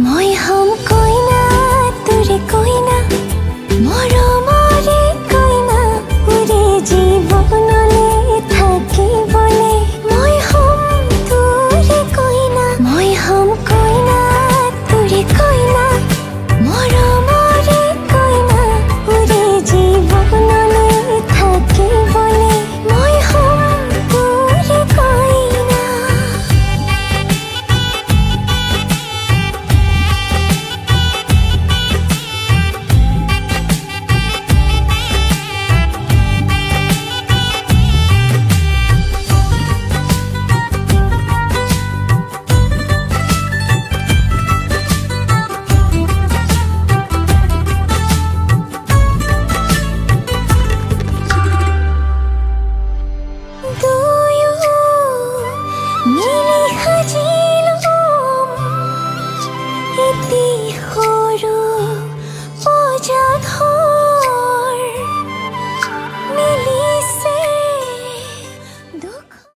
মই হম কইনা তোৰে কইনা মৰমৰে কইনা উৰে জীৱনলে থাকিবলে মই হম তোৰে কইনা মই হম কইনা তোৰে কইনা মৰমৰে কইনা উৰে জীৱনলে থাকিবলে মই হম তোৰে কইনা মিলি সাজিলো এটি